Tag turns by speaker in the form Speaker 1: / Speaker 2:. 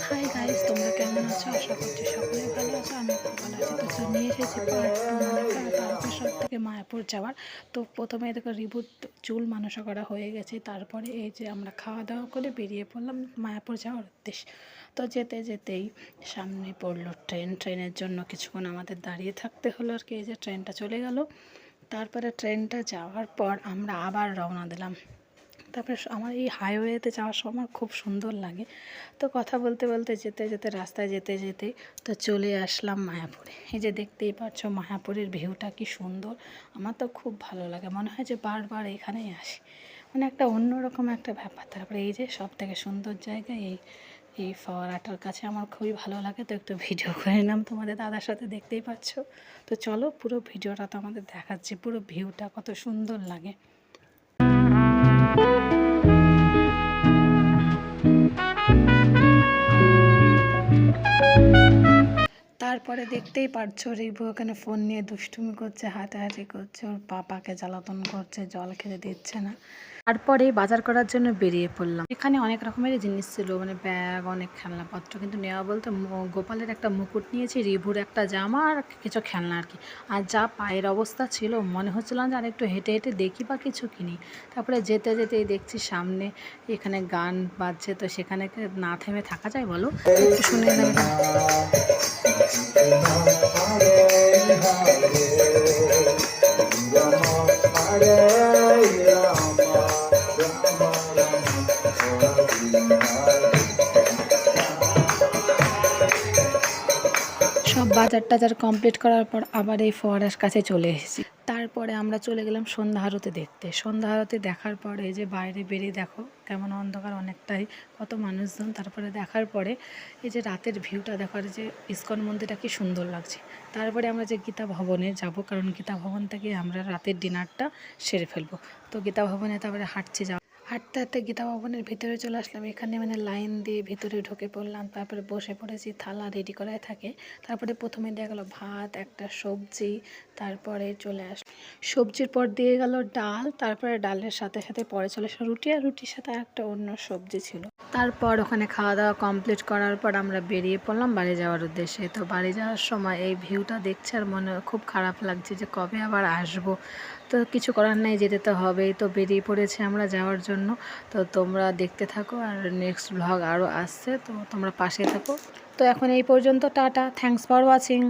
Speaker 1: Hi guys, তোমরা কেমন আছো? আশা করছি সকলেই ভালো আছো। আমি খুব ভালো আছি। তো নিয়ে এসেছি পার্ট 2, মানে তারকেশ্বর থেকে মায়াপুর যাওয়ার। তো প্রথমে দেখো রিবুর চুল মানসা করা হয়ে গেছে, তারপরে এই যে আমরা খাওয়া দাওয়া করে বেরিয়ে পড়লাম মায়াপুর যাওয়ার উদ্দেশ্যে। তো যেতে যেতেই সামনে পড়লো ট্রেনের জন্য কিছুক্ষণ আমাদের দাঁড়িয়ে থাকতে হলো আর কি। এই যে ট্রেনটা চলে গেল। তারপরে ট্রেনটা যাওয়ার পর আমরা আবার রওনা দিলাম। তারপরে আমার এই হাইওয়েতে যাওয়ার সময় খুব সুন্দর লাগে। তো কথা বলতে বলতে যেতে যেতে রাস্তায় যেতে যেতে তো চলে আসলাম মায়াপুরে। এই যে দেখতেই পাচ্ছ মায়াপুরের ভিউটা কি সুন্দর। আমার তো খুব ভালো লাগে, মনে হয় যে বারবার এখানেই আসি, মানে একটা অন্যরকম একটা ব্যাপার। তারপরে এই যে সব থেকে সুন্দর জায়গা এই ফওয়ারাটার কাছে আমার খুবই ভালো লাগে। তো একটু ভিডিও করে নিলাম তোমাদের দাদার সাথে, দেখতেই পাচ্ছ। তো চলো পুরো ভিডিওটা তো আমাদের দেখাচ্ছি, পুরো ভিউটা কত সুন্দর লাগে। তারপরে দেখতেই পারছো রিভু ওখানে ফোন নিয়ে দুষ্টুমি করছে, হাঁটাহাঁটি করছে, ওর পাপাকে জ্বালাতন করছে, জল খেতে দিচ্ছে না। তারপরে বাজার করার জন্য বেরিয়ে পড়লাম। এখানে অনেক রকমের জিনিস ছিল, মানে ব্যাগ, অনেক খেলনাপত্র, কিন্তু নেওয়া বলতে গোপালের একটা মুকুট নিয়েছি, রিভুর একটা জামা আর কিছু খেলনা আর কি। আর যা পায়ের অবস্থা ছিল, মনে হচ্ছিল না যে আর একটু হেঁটে হেঁটে দেখি বা কিছু কিনি। তারপরে যেতে যেতেই দেখছি সামনে এখানে গান বাজছে, তো সেখানে না থেমে থাকা যায় বলো? একটু শুনে নেবে। সব বাজার টাজার কমপ্লিট করার পর আবার এই ফোয়ারার কাছে চলে এসেছি। তারপরে আমরা চলে গেলাম সন্ধ্যা আরতি দেখতে। সন্ধ্যা আরতি দেখার পরে এই যে বাইরে বেরিয়ে দেখো কেমন অন্ধকার, অনেকটাই কত মানুষজন। তারপরে দেখার পরে এই যে রাতের ভিউটা দেখার, যে ইস্কন মন্দিরটা কি সুন্দর লাগছে। তারপরে আমরা যে গীতা ভবনে যাব, কারণ গীতা ভবন থেকে আমরা রাতের ডিনারটা সেরে ফেলবো। তো গীতা ভবনে তারপরে হাঁটতে হাঁটতে হাঁটতে গীতা ভবনের ভিতরে চলে আসলাম। এখানে মানে লাইন দিয়ে ভিতরে ঢুকে পড়লাম। তারপরে বসে পড়েছি, থালা রেডি করাই থাকে। তারপরে প্রথমে দিয়ে গেলো ভাত, একটা সবজি, তারপরে চলে সবজির পর দিয়ে গেল ডাল, তারপরে ডালের সাথে সাথে পরে চলে আসলো রুটি, আর রুটির সাথে একটা অন্য সবজি ছিল। তারপর ওখানে খাওয়া দাওয়া কমপ্লিট করার পর আমরা বেরিয়ে পড়লাম বাড়ি যাওয়ার উদ্দেশ্যে। তো বাড়ি যাওয়ার সময় এই ভিউটা দেখছে আর মনে খুব খারাপ লাগছে যে কবে আবার আসবো। তো কিছু করার নেই, যেতে তো হবেই। তো বেরিয়ে পড়েছে আমরা যাওয়ার জন্য। তো তোমরা দেখতে থাকো, আর নেক্সট ব্লগ আরও আসছে, তো তোমরা পাশে থাকো। তো এখন এই পর্যন্ত, টাটা, থ্যাংকস ফর ওয়াচিং।